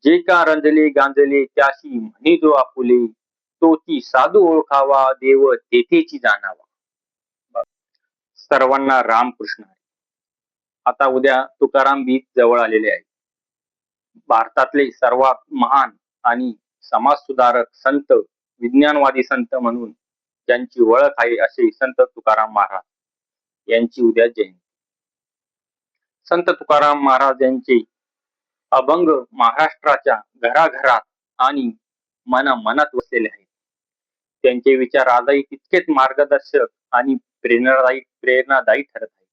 जे का रंजले गांजले त्याशी म्हणे जो आपुले, तो ती साधू ओळखावा देव तेथेची जाणावा. सर्वांना रामकृष्ण हरी. आता उद्या तुकाराम बीज जवळ आलेले आहे. भारतातले सर्वात महान आणि समाज सुधारक संत, विज्ञानवादी संत म्हणून ज्यांची ओळख आहे असे संत तुकाराम महाराज यांची उद्या जयंती. संत तुकाराम महाराज यांचे अभंग महाराष्ट्राच्या घराघरात आणि मनामनात वसलेले आहेत. त्यांचे विचार आजही तितकेच मार्गदर्शक आणि प्रेरणादायी ठरत आहेत.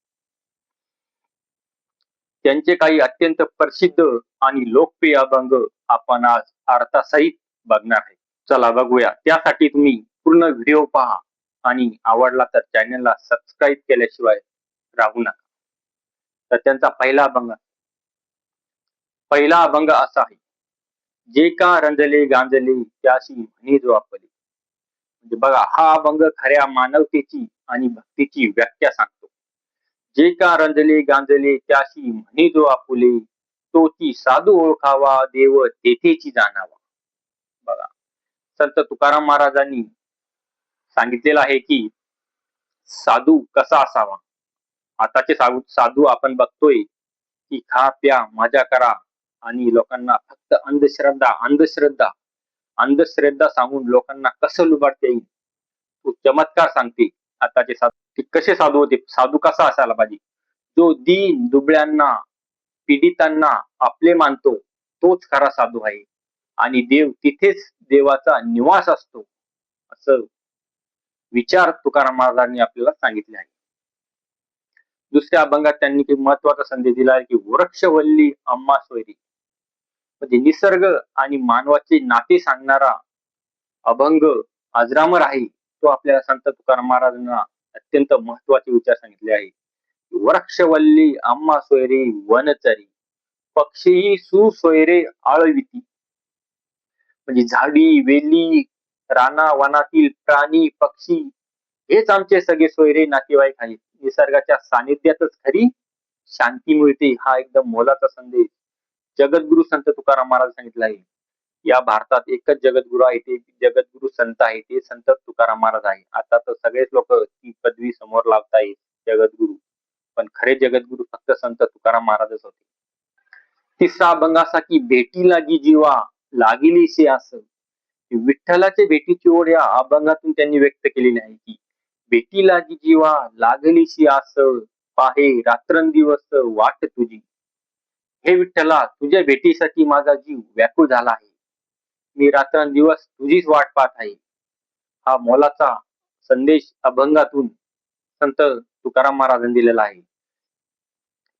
त्यांचे काही अत्यंत प्रसिद्ध आणि लोकप्रिय अभंग आपण आज अर्थासहित बघणार आहे. चला बघूया. त्यासाठी तुम्ही पूर्ण व्हिडिओ पहा आणि आवडला तर चॅनलला सबस्क्राईब केल्याशिवाय राहू नका. तर त्यांचा पहिला अभंग असा आहे, जे का रंजले गांजले त्याशी म्हणे जो आपले. म्हणजे बघा, हा अभंग खऱ्या मानवतेची आणि भक्तीची व्याख्या सांगतो. जे का रंजले गांजले त्याशी म्हणे जो आपुले, तो ती साधू ओळखावा देव तेथेची जाणावा. बघा, संत तुकाराम महाराजांनी सांगितलेलं आहे की साधू कसा असावा. आताचे साधू आपण बघतोय की खा प्या मजा करा आणि लोकांना फक्त अंधश्रद्धा सांगून लोकांना कसं लुबाडता येईल तो चमत्कार सांगते. आताचे साधू कसे साधू होते, साधू कसा असायला पाहिजे, जो दीन दुबळ्यांना पीडितांना आपले मानतो तोच खरा साधू आहे आणि देव तिथेच देवाचा निवास असतो, असं विचार तुकाराम महाराजांनी आपल्याला सांगितले आहे. दुसऱ्या अभंगात त्यांनी महत्वाचा संदेश दिला आहे की वृक्षवल्ली आम्हा सोयरी. म्हणजे निसर्ग आणि मानवाचे नाते सांगणारा अभंग अजरामर आहे. तो आपल्याला संत तुकाराम महाराजांना अत्यंत महत्वाचे विचार सांगितले आहे. वृक्षवल्ली आम्हा सोयरे वनचरी, पक्षी सुसोयरे आळविती. म्हणजे झाडी वेली राना वनातील प्राणी पक्षी हेच आमचे सगळे सोयरे नातेवाईक आहेत. निसर्गाच्या सानिध्यातच खरी शांती मिळते. हा एकदम मोलाचा संदेश जगद्गुरु संत तुकाराम महाराज सांगितला आहे. या भारतात एकच जगद्गुरु आहे, ते जगद्गुरु संत आहे, ते संत तुकाराम महाराज आहे. आता तर सगळेच लोक ती पदवी समोर लावतायत जगद्गुरु, पण खरे जगद्गुरु फक्त संत तुकाराम महाराजच होते. तिसरा अभंग असा की भेटी लागी जीवा लागिलीसे असं. विठ्ठलाच्या भेटीची ओढ या अभंगातून त्यांनी व्यक्त केलेली आहे की भेटी लागी जीवा लागलीशी आस, पाहे रात्रंदिवस वाट तुझी. हे विठ्ठला, तुझ्या भेटीसाठी माझा जीव व्याकुळ झाला आहे. मी रात्रंदिवस तुझीच वाट पाहत आहे. हा मोलाचा संदेश अभंगातून संत तुकाराम महाराजांनी दिलेला आहे.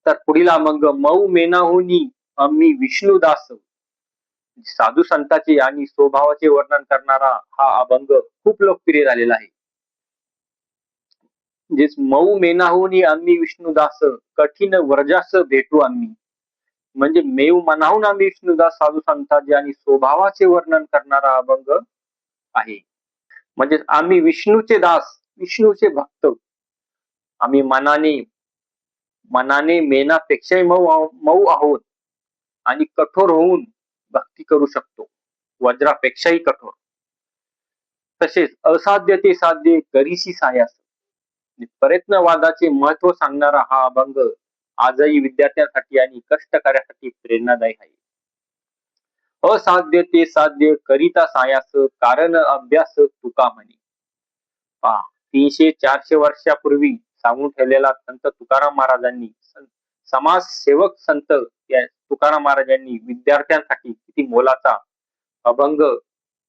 तर पुढील अभंग मऊ मेनाहुनी आम्ही विष्णुदास. साधू संतांचे आणि स्वभावाचे वर्णन करणारा हा अभंग खूप लोकप्रिय झालेला आहे. मऊ मेनाहुनी आम्ही विष्णुदास, कठीण वर्जास भेटू आम्ही. म्हणजे मेव मनाहून आम्ही विष्णुदास साधू संतांचे आणि स्वभावाचे वर्णन करणारा अभंग आहे. म्हणजे आम्ही विष्णूचे दास, विष्णूचे भक्त. आम्ही मनाने मेनापेक्षाही मऊ आहोत आणि कठोर होऊन भक्ती करू शकतो, वज्रापेक्षाही कठोर. तसेच असाध्य ते साध्य करीशी सायास. प्रयत्नवादाचे महत्व सांगणारा हा अभंग आजही विद्यार्थ्यांसाठी आणि कष्टकऱ्यासाठी प्रेरणादायी आहे. असाध्य ते साध्य करिता सायास, कारण अभ्यास तुका म्हणे. 300-400 वर्षापूर्वी सांगून ठेवलेला संत तुकाराम महाराजांनी, समाजसेवक संत तुकाराम महाराजांनी विद्यार्थ्यांसाठी किती मोलाचा अभंग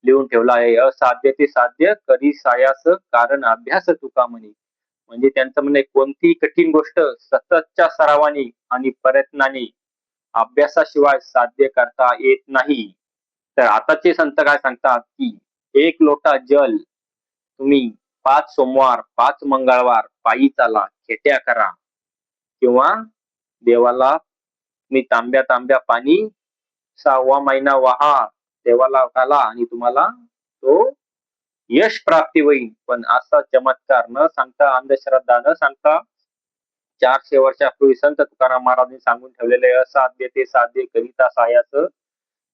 लिहून ठेवला आहे. असाध्य ते साध्य करी सायास, कारण अभ्यास तुका म्हणे. म्हणजे त्यांचं म्हणणे, कोणतीही कठीण गोष्ट सततच्या सरावाने आणि प्रयत्नाने अभ्यासाशिवाय साध्य करता येत नाही. तर आताचे संत काय सांगतात की 1 लोटा जल तुम्ही 5 सोमवार 5 मंगळवार पायी चाला, खेट्या करा, किंवा देवाला तुम्ही तांब्या पाणी 6वा महिना वाहा, देवाला घाला आणि तुम्हाला तो यश प्राप्ती होईल. पण असा चमत्कार न सांगता, अंधश्रद्धा न सांगता 400 वर्षापूर्वी संत तुकाराम महाराजांनी सांगून ठेवलेले असाध्य ते साध्य करिता सायास,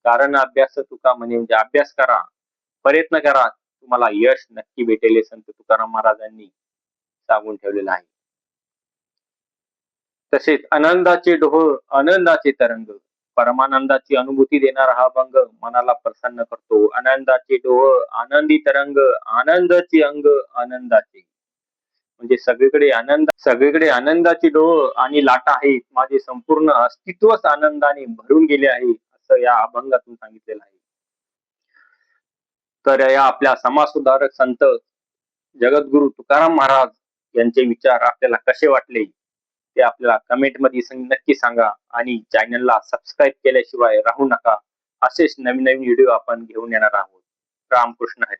कारण अभ्यास तुका म्हणे म्हणजे अभ्यास करा, प्रयत्न करा, तुम्हाला यश नक्की भेटेल हे संत तुकाराम महाराजांनी सांगून ठेवलेलं आहे. तसेच आनंदाचे डोह आनंदाचे तरंग, परमानंदाची अनुभूती देणारा हा अभंग मनाला प्रसन्न करतो. आनंदाचे डोह आनंदी तरंग, आनंदाचे अंग आनंदाचे, म्हणजे सगळीकडे आनंदाची डोह आणि लाटा आहेत, माझे संपूर्ण अस्तित्वच आनंदाने भरून गेले आहे, असं या अभंगातून सांगितलेलं आहे. तर या आपल्या समाजसुधारक संत जगद्गुरु तुकाराम महाराज यांचे विचार आपल्याला कसे वाटले ते आपल्याला कमेंट मध्ये नक्की सांगा आणि चॅनलला सबस्क्राईब केल्याशिवाय राहू नका. असेच नवीन नवीन व्हिडिओ आपण घेऊन येणार आहोत. रामकृष्ण हरी.